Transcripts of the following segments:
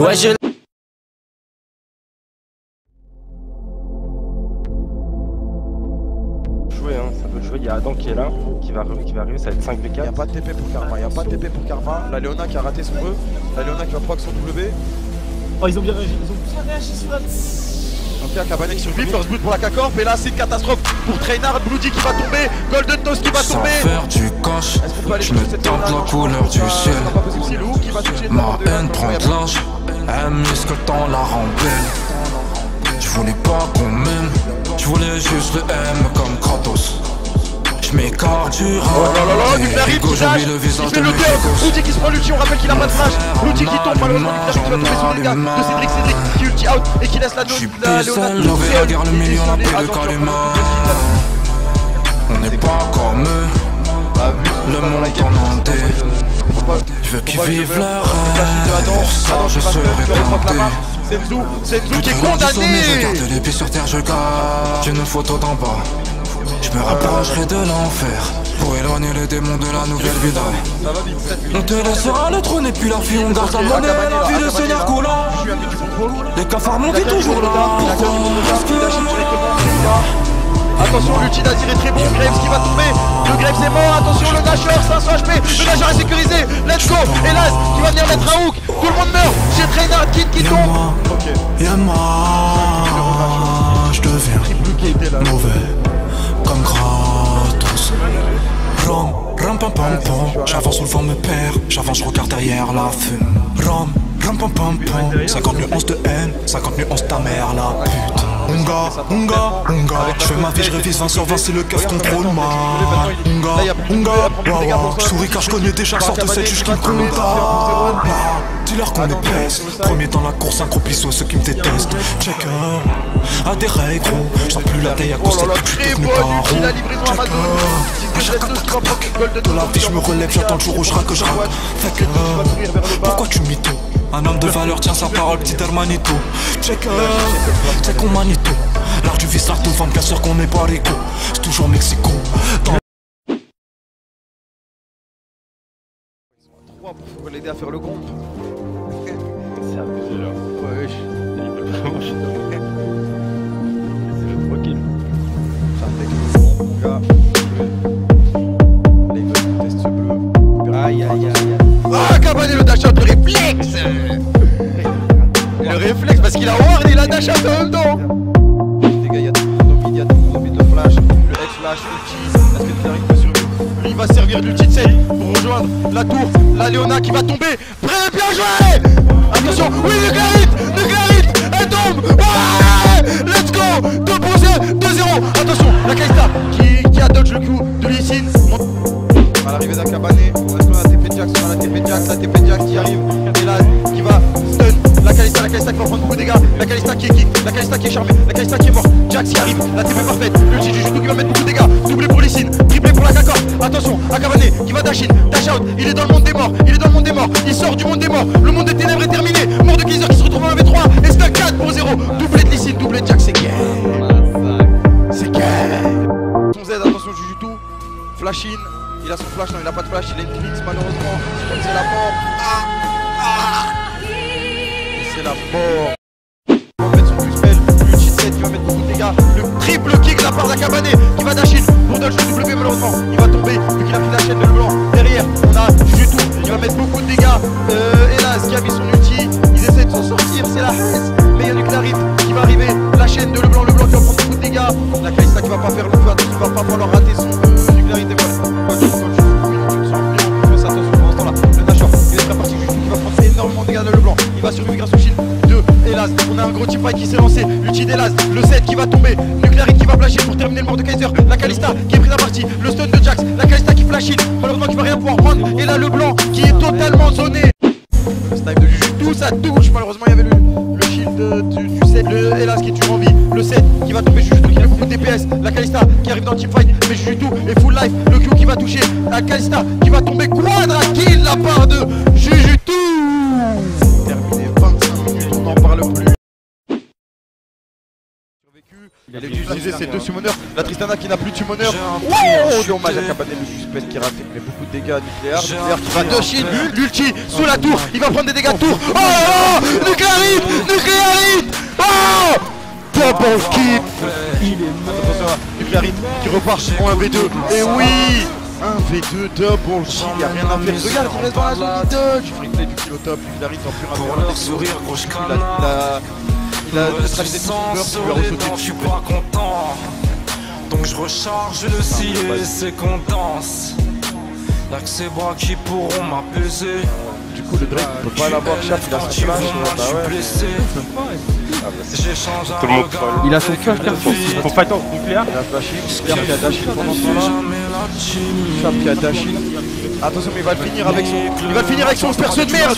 Ouais, je... Jouer, hein, ça peut jouer. Il y a Adam qui est là, qui va arriver, ça va être 5v4. Il n'y a pas de TP pour Karma, il n'y a pas de TP pour Karma. La Léona qui a raté son E, la Léona qui va proc son W. Oh, ils ont bien réagi, sur la... Donc il y a Cabanet qui survit, first boot pour la K-Corp. Et là c'est une catastrophe pour Trainard, Bloody qui va tomber, Golden Toast qui va tomber. Sans faire du cash, Est-ce qu'on peut aller je me tente la couleur du ciel. C'est pas possible, c'est le hook qui va toucher. Ma haine prend de l'âge, elle muscle le temps la rend belle. Je voulais pas qu'on m'aime, je voulais juste le M comme Kratos. Je m'écarte du Oh là là là, Nuclearit qui dash, il fait le turn, Bloody qui se prend l'ulti, on rappelle qu'il a pas de flash. Bloody qui tombe, malheureusement Nuclearit qui va tomber sur les gars de Cédric qui ulti out et qui laisse la Léona tout seul, la guerre, le million, la paix de Kalima. On n'est pas comme eux, le monde en entier. Je veux qu'ils vivent leur rêve, je serai planté. Senzu qui est condamné. Je garde les pieds sur terre, je garde une photo d'en bas. Je me rapprocherai de l'enfer pour éloigner les démons de la nouvelle vida. On te laissera le trône et puis la fille, on garde la monnaie, la vie de Seigneur coulant. Les cafards m'ont dit toujours là. Attention, l'ulti d'Azir est très bon, Graves qui va tomber. Le Graves est mort, attention, le Nashor, 500 HP, le Nashor est sécurisé. Let's go, Hélas qui va venir mettre un hook. Tout le monde meurt, j'ai Trainard Kid qui tombe. Y'a moi, je deviens mauvais comme Kratos. Ram pam pam pam, j'avance où le vent me perd, j'avance, je regarde derrière la fume. Ram pam pam pam, 50 nuances de haine, 50 nuances ta mère la pute. Unga, je fais ma vie, je révise 20 sur 20, c'est le keuf contrôle ma. Unga, wawa, je souris car je connais déjà sorte de cette juge qui me condamne. Dis-leur qu'on est pèse, premier dans la course, un gros pissou, ceux qui me détestent. Checker, adhéré gros, je sens plus la taille à cause de cette pute devenu paro. Checker, à chaque attaque de la vie je me relève, j'attends le jour où je raque, je raque. Fait que, pourquoi tu mytho? Un homme de valeur tient sa parole, petit hermanito. Checker, c'est qu'on manito. L'art du vice, l'art de vendre, bien sûr qu'on n'est pas rico. C'est toujours Mexico. Pour l'aider à faire le groupe. C'est abusé là. Ouais, Il peut vraiment chuter. C'est le tranquille. ça fait que c'est bon, mon gars. Allez, il veut tester ce bleu. Aïe, aïe, aïe. Ah, Cabanet, le dash out, le réflexe. Le réflexe, parce qu'il a ward et il a dash out en même temps. Les gars, il y a tout le monde il y a tout le monde envie de flash. Le head flash, l'ulti. Est-ce que tu arrives à survivre? Lui, il va servir d'ulti de set pour rejoindre la tour. La Léona qui va tomber. Prêt, bien joué. Attention, oui, Nuclearit, elle tombe. Ouais, let's go. 2 pour 2-0. Attention, la Kaista qui a dodge le coup de Lee à l'arrivée d'un Cabanet, on a TP Jax, on a la TP Jax qui arrive, et là qui va stun, la Kalista qui va prendre beaucoup de dégâts, la Kalista qui est kick, la Kalista qui est charmée, la Kalista qui est morte, Jax qui arrive, la TP parfaite, le Jujutu qui va mettre beaucoup de dégâts, doublé pour les signes, triplé pour la K-Corp, attention, à Cabanet qui va dash in, dash out, il est dans le monde des morts, il sort du monde des morts, le monde des ténèbres est terminé, mort de Kaiser qui se retrouve en 1v3, et c'est un 4 pour 0, doublé de les signes, doublé de Jax, c'est gay, son Z, attention Jujutu, flash in. Il a son flash, non il a pas de flash, il a une glitch malheureusement. C'est la mort. C'est la mort. Il va mettre son plus spell, le cheat set qui va mettre beaucoup de dégâts. Le triple kick de la part d'Akabané qui va dash in pour dodge le W malheureusement. Il va tomber vu qu'il a pris la chaîne de le blanc. Derrière on a Jujutu, il va mettre beaucoup de dégâts. Hélas qui a mis son ulti, il essaie de s'en sortir, c'est la haine. Mais il y a Nuclearit qui va arriver, la chaîne de le blanc qui va prendre beaucoup de dégâts. La Kalista qui va pas faire le feu, attention, il va pas falloir rater son Nuclearit et voilà. Il va survivre grâce au shield de Hélas. On a un gros teamfight qui s'est lancé. L'ulti d'Hélas, le 7 qui va tomber. Nuclearit qui va flasher pour terminer le mort de Kaiser. La Kalista qui est prise à partie. Le stun de Jax. La Kalista qui flash in. Malheureusement qui va rien pouvoir prendre. Et là le blanc qui est totalement zoné. Le snipe de Juju, tout ça touche. Malheureusement il y avait le shield du 7. Le Hélas qui est toujours en vie. Le 7 qui va tomber. Juju qui a beaucoup de DPS. La Kalista qui arrive dans le teamfight. Mais Juju est full life. Le Q qui va toucher. La Kalista qui va tomber. Quadra kill de la part de Juju. Terminé 25 minutes, on n'en parle plus. Il a utilisé ses deux summoners. La Tristana qui n'a plus de summoner. Oh, dommage, Akabane le suspect qui rate, mais beaucoup de dégâts nucléaires. Nucléaire qui va 2 shield. L'ulti sous la tour. Il va prendre des dégâts de tour. Oh là là, Nucléarite. Oh, double kill. Attention, Nucléarite qui repart en 1v2. Et oui, 1v2 double kill. Il n'y a rien à faire. Regarde, il reste dans la zone de touch. Replay du kill au top. Nucléarite en plus rapide. Pour leur sourire, gros il a neutralisé son super, je suis pas content. Donc je recharge le cil et c'est qu'on danse. Y'a que ces bras qui pourront m'apaiser. Du coup le Drake il peut pas l'avoir, Chap il a son flash. Je suis blessé. J'échange un regard. Il a son flash Carrefour. Pour fight en nucléaire. Il a flashé, Nucléaire qui a dashé pendant ce temps-là. Chap qui a dashé. Attention mais il va le finir avec son. Il va le finir avec son perso de merde.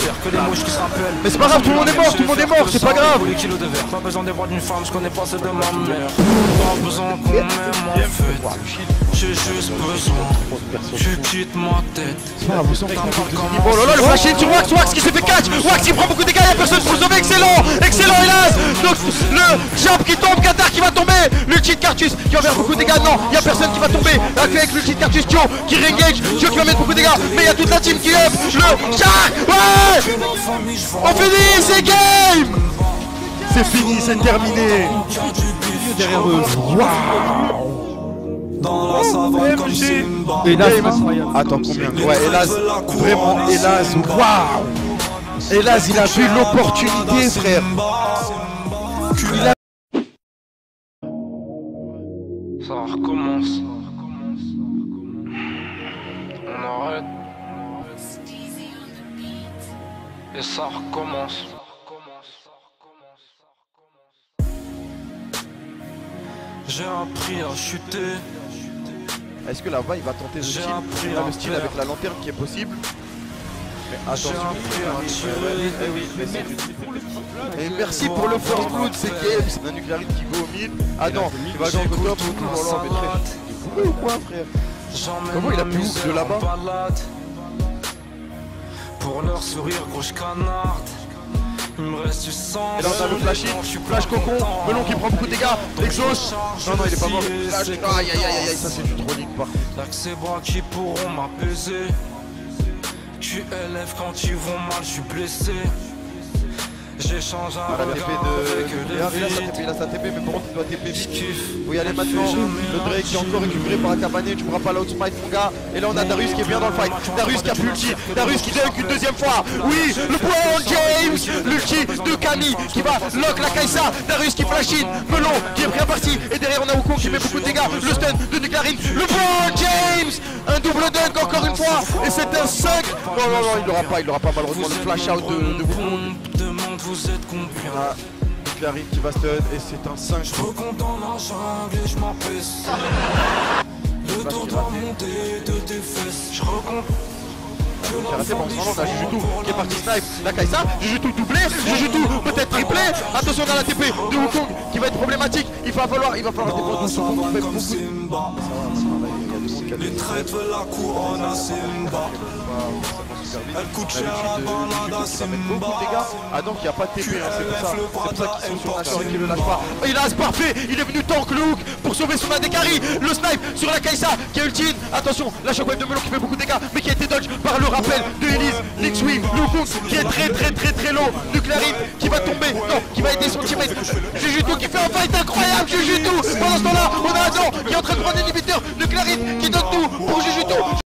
Mais c'est pas grave, tout le monde est mort, c'est pas grave. Pas besoin des voix d'une femme, je connais pas celle de ma mère. Pas besoin qu'on m'aime en fait. J'ai juste besoin. Tu quittes ma tête. Oh là là, le flash in sur Wax qui s'est fait catch. Wax qui prend beaucoup de dégâts, y'a personne pour le sauver, excellent hélas. Donc le jump qui tombe, Qatar qui va tomber. L'ulti de Cartus qui va faire beaucoup de dégâts, non, y'a personne qui va tomber. Avec l'ulti de Cartus, Tio qui re-engage, Tio qui va mettre beaucoup de dégâts. Mais il y a toute la team qui up. Le Shark. Ouais. On finit, c'est game. C'est fini, c'est terminé. Derrière eux. Dans la savane comme Simba. Et là, attends, combien? Ouais, hélas, vraiment, hélas, waouh. Hélas, il a vu l'opportunité, frère. Il a... Ça recommence. On arrête. Et ça recommence. J'ai appris à chuter. Est-ce que là-bas il va tenter le style? Il a le style avec la lanterne qui est possible. Mais attention. Et merci pour le first blood, c'est game. C'est un Nucléarite qui go au mid. Ah non, il va dans le top. Oh mais très. Ou quoi, frère? Comment il a pu ouf de là-bas? Pour leur sourire, gros canard. Il me reste du sang. Et là on a le flash cocon, Melon qui prend beaucoup de dégâts, l'exhaust. Non il est pas mort. Aïe ça c'est du trolling par contre. Y'a que ces bras qui pourront m'apaiser. Tu élèves quand ils vont mal, je suis blessé. J'échange un regard avec le il a sa TP mais par contre il doit TP vite. Faut y aller maintenant. Le Drake qui est encore récupéré par Akabane, tu pourras pas l'outsmite mon gars. Et là on a Darius qui est bien dans le fight. Darius qui a plus l'ulti, Darius qui dunk une deuxième fois. Oui, le point James, l'ulti de Camille qui va lock la Kai'Sa. Darius qui flash in, Melon qui est bien parti. Et derrière on a Wukong qui met beaucoup de dégâts. Le stun de Nucléarine, le point James. Un double dunk encore une fois. Et c'est un 5. Non, il l'aura pas malheureusement le flash out de Wukong. Vous êtes combien? Nucléarite qui va stun et c'est un 5. Je recompte dans la jungle et je m'apaisse. Le tour doit monter de tes fesses. Je recompte. Qui a raté bon, on a Jujutu qui est parti snipe la Kai'Sa, Jujutu doublé, Jujutu peut-être triplé. Attention on a la TP de Wukong qui va être problématique. Il va falloir défendre son Wukong fait beaucoup. Les traites veulent la couronne à Simba. Elle coûte cher la balade à Simba. Ah donc il n'y a pas de TP, hein, c'est pour ça qu'ils sont sur Nashor et qu'ils le lâchent pas. Il a As parfait, il est venu tank le hook pour sauver son Adekari. Le snipe sur la Kai'Sa qui a ulti. Attention, la shockwave de Melon qui fait beaucoup de dégâts mais qui a été dodge par le rappel de Elise. Nixwing, Wukong qui est très low. Nucléarite qui va tomber, non, qui va aider son teammate. Jujutu qui fait un fight incroyable, Jujutu. Pendant ce temps-là, on a Adam